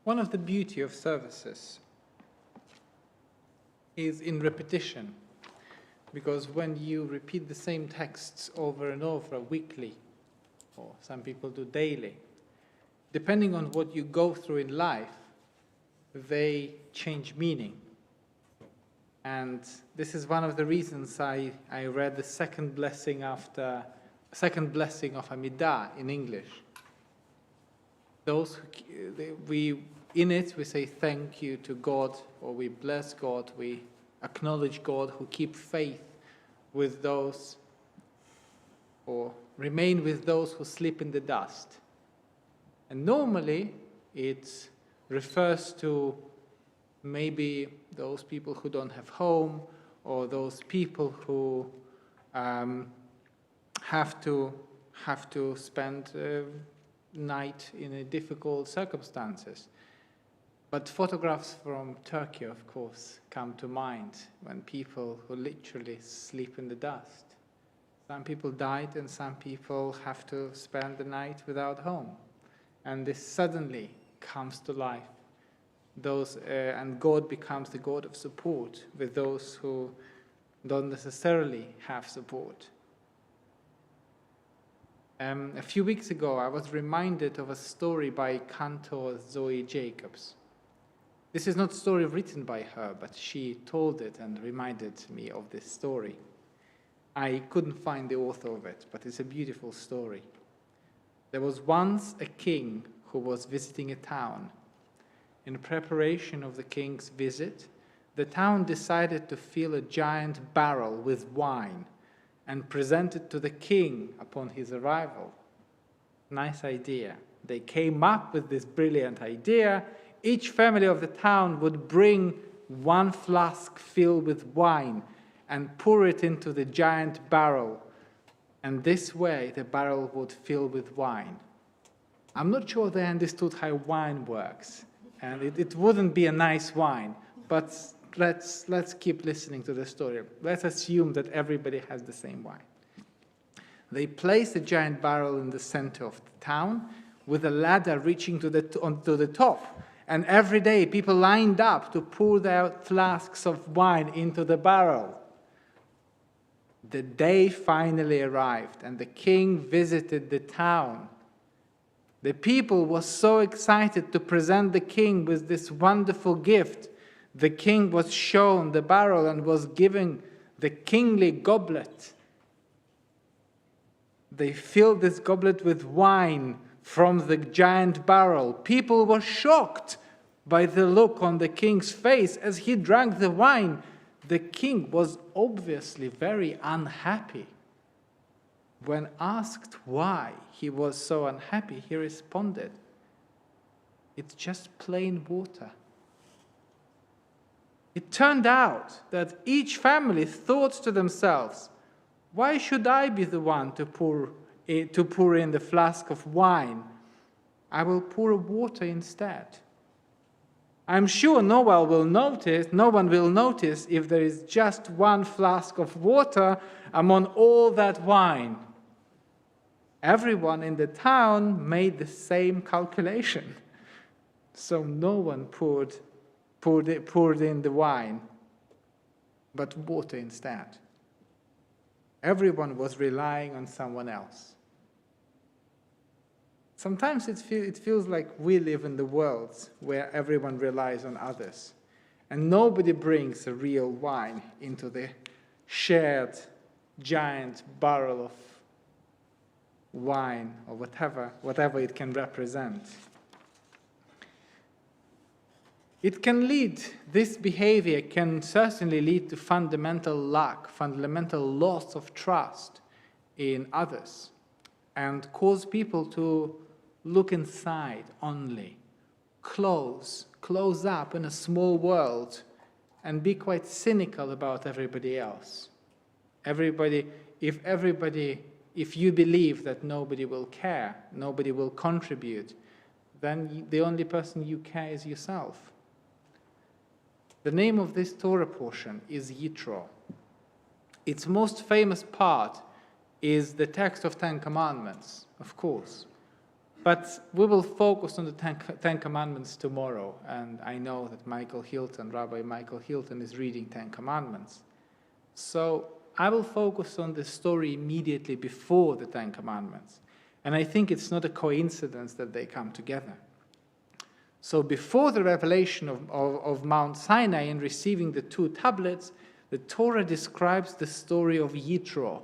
One of the beauty of services is in repetition, because when you repeat the same texts over and over weekly, or some people do daily, depending on what you go through in life, they change meaning. And this is one of the reasons I read the second blessing of Amidah in English. Those in it we say thank you to God, or we bless God, we acknowledge God, who keep faith with those, or remain with those who sleep in the dust. And normally it refers to maybe those people who don't have home, or those people who have to spend night in difficult circumstances. But photographs from Turkey, of course, come to mind when people who literally sleep in the dust. Some people died, and some people have to spend the night without home. And this suddenly comes to life. And God becomes the God of support with those who don't necessarily have support. A few weeks ago, I was reminded of a story by cantor Zoe Jacobs. This is not a story written by her, but she told it and reminded me of this story. I couldn't find the author of it, but it's a beautiful story. There was once a king who was visiting a town. In preparation of the king's visit, the town decided to fill a giant barrel with wine and present it to the king upon his arrival. Nice idea. They came up with this brilliant idea. Each family of the town would bring one flask filled with wine and pour it into the giant barrel. And this way, the barrel would fill with wine. I'm not sure they understood how wine works. And it wouldn't be a nice wine. But let's keep listening to the story. Let's assume that everybody has the same wine. They placed the giant barrel in the center of the town with a ladder reaching to the top. And every day, people lined up to pour their flasks of wine into the barrel. The day finally arrived, and the king visited the town. The people were so excited to present the king with this wonderful gift. The king was shown the barrel and was given the kingly goblet. They filled this goblet with wine from the giant barrel. People were shocked by the look on the king's face as he drank the wine. The king was obviously very unhappy. When asked why he was so unhappy, he responded, "It's just plain water." It turned out that each family thought to themselves, "Why should I be the one to pour in the flask of wine? I will pour water instead." I'm sure no one will notice if there is just one flask of water among all that wine. Everyone in the town made the same calculation. So no one poured in the wine, but water instead. Everyone was relying on someone else. Sometimes it feels like we live in the world where everyone relies on others, and nobody brings a real wine into the shared giant barrel of wine, or whatever it can represent. This behavior can certainly lead to fundamental loss of trust in others, and cause people to look inside only, close up in a small world, and be quite cynical about everybody else. If you believe that nobody will care, nobody will contribute, then the only person you care is yourself. The name of this Torah portion is Yitro. Its most famous part is the text of Ten Commandments, of course. But we will focus on the Ten Commandments tomorrow, and I know that Rabbi Michael Hilton is reading Ten Commandments. So I will focus on the story immediately before the Ten Commandments. And I think it's not a coincidence that they come together. So before the revelation of Mount Sinai and receiving the 2 tablets, the Torah describes the story of Yitro,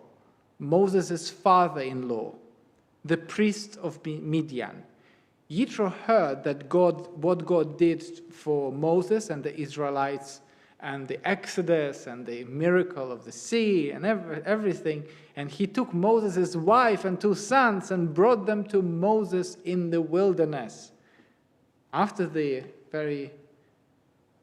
Moses' father-in-law, the priest of Midian. Yitro heard that what God did for Moses and the Israelites, and the Exodus and the miracle of the sea and everything, and he took Moses' wife and 2 sons and brought them to Moses in the wilderness. After the very,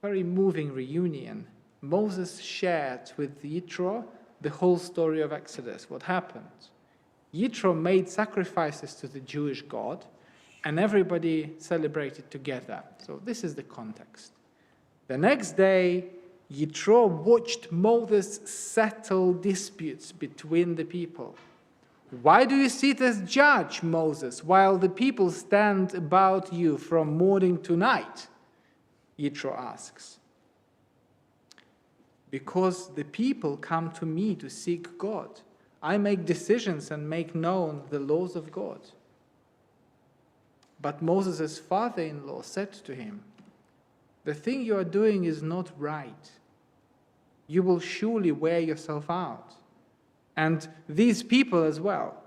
very moving reunion, Moses shared with Yitro the whole story of Exodus, what happened. Yitro made sacrifices to the Jewish God, and everybody celebrated together. So this is the context. The next day, Yitro watched Moses settle disputes between the people. Why do you sit as judge, Moses, while the people stand about you from morning to night? Yitro asks. Because the people come to me to seek God. I make decisions and make known the laws of God. But Moses' father-in-law said to him, the thing you are doing is not right. You will surely wear yourself out, and these people as well.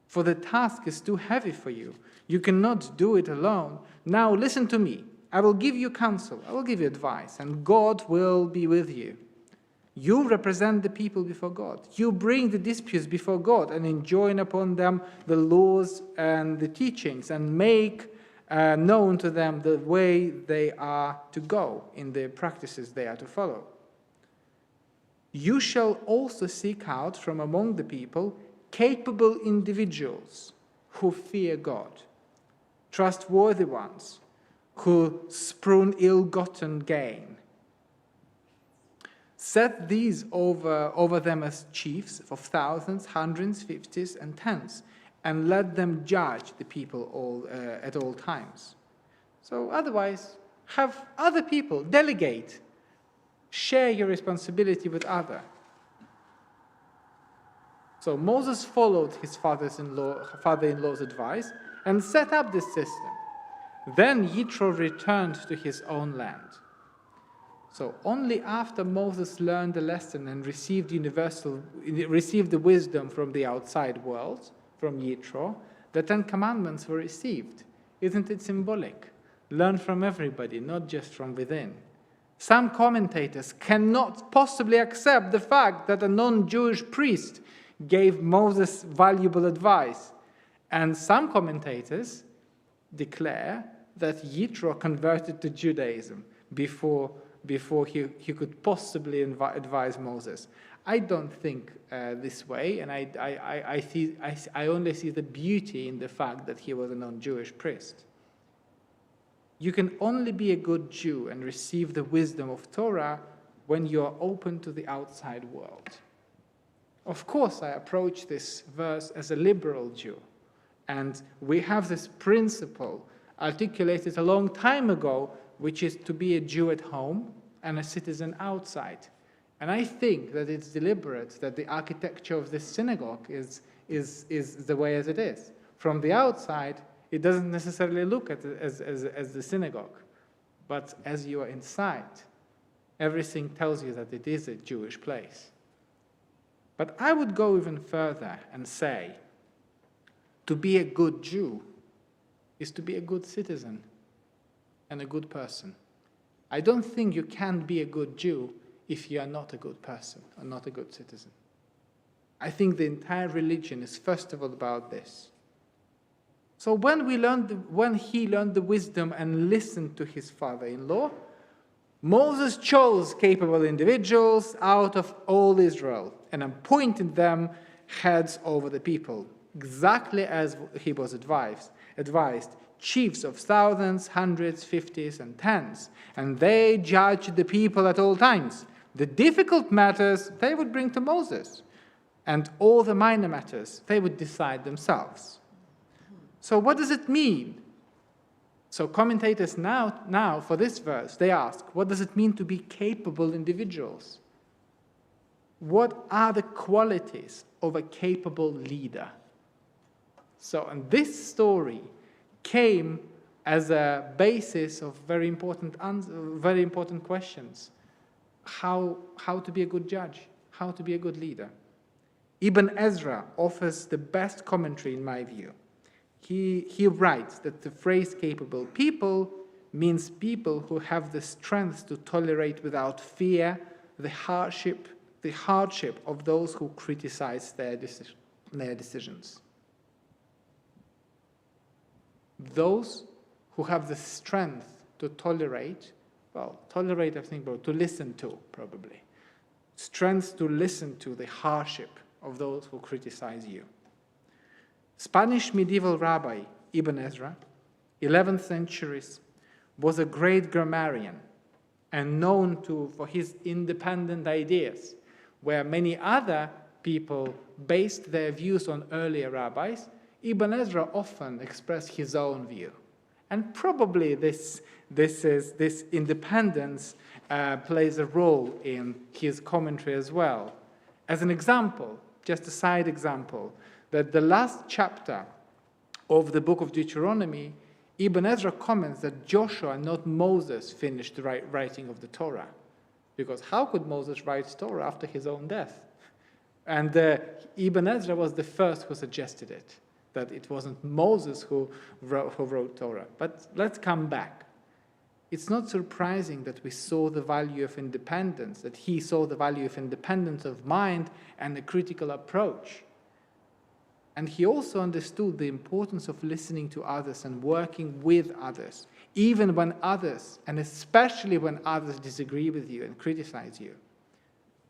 For the task is too heavy for you. You cannot do it alone. Now listen to me. I will give you counsel. I will give you advice, and God will be with you. You represent the people before God. You bring the disputes before God and enjoin upon them the laws and the teachings and make known to them the way they are to go in the practices they are to follow. You shall also seek out from among the people capable individuals who fear God, trustworthy ones who spurn ill-gotten gain. Set these over them as chiefs of thousands, hundreds, fifties, and tens, and let them judge the people at all times. So otherwise, have other people delegate. Share your responsibility with others. So Moses followed his father-in-law's advice and set up this system. Then Yitro returned to his own land. So only after Moses learned the lesson and received the wisdom from the outside world, from Yitro, the 10 Commandments were received. Isn't it symbolic? Learn from everybody, not just from within. Some commentators cannot possibly accept the fact that a non-Jewish priest gave Moses valuable advice. And some commentators declare that Yitro converted to Judaism before he could possibly advise Moses. I don't think this way, and I only see the beauty in the fact that he was a non-Jewish priest. You can only be a good Jew and receive the wisdom of Torah when you are open to the outside world. Of course, I approach this verse as a liberal Jew, and we have this principle articulated a long time ago, which is to be a Jew at home and a citizen outside. And I think that it's deliberate that the architecture of this synagogue is the way as it is. From the outside, it doesn't necessarily look at it as the synagogue. But as you are inside, everything tells you that it is a Jewish place. But I would go even further and say, to be a good Jew is to be a good citizen and a good person. I don't think you can be a good Jew if you are not a good person or not a good citizen. I think the entire religion is first of all about this. So when he learned the wisdom and listened to his father-in-law, Moses chose capable individuals out of all Israel and appointed them heads over the people, exactly as he was advised, chiefs of thousands, hundreds, fifties, and tens, and they judged the people at all times. The difficult matters they would bring to Moses, and all the minor matters they would decide themselves. So what does it mean? So commentators now for this verse, they ask, what does it mean to be capable individuals? What are the qualities of a capable leader? So, and this story came as a basis of very important questions. How to be a good judge? How to be a good leader? Ibn Ezra offers the best commentary in my view. He writes that the phrase capable people means people who have the strength to tolerate without fear the hardship of those who criticize their decisions. Those who have the strength to tolerate, I think, to listen to, probably. Strength to listen to the hardship of those who criticize you. Spanish medieval rabbi Ibn Ezra, 11th centuries, was a great grammarian and known for his independent ideas, where many other people based their views on earlier rabbis. Ibn Ezra often expressed his own view. And probably this independence plays a role in his commentary as well. As an example, just a side example, that the last chapter of the book of Deuteronomy, Ibn Ezra comments that Joshua, not Moses, finished the writing of the Torah. Because how could Moses write Torah after his own death? And Ibn Ezra was the first who suggested it, that it wasn't Moses who wrote Torah. But let's come back. It's not surprising that we saw the value of independence, that he saw the value of independence of mind and a critical approach. And he also understood the importance of listening to others and working with others, even when others, and especially when others disagree with you and criticize you.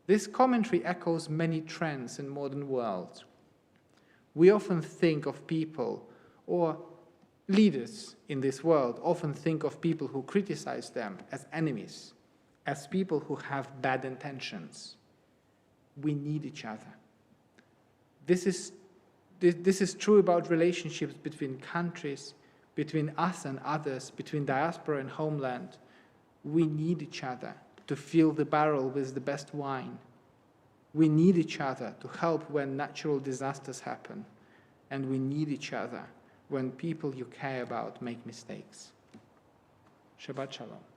This commentary echoes many trends in modern world. We often think of people, or leaders in this world often think of people who criticize them as enemies, as people who have bad intentions. We need each other. This is true about relationships between countries, between us and others, between diaspora and homeland. We need each other to fill the barrel with the best wine. We need each other to help when natural disasters happen. And we need each other when people you care about make mistakes. Shabbat Shalom.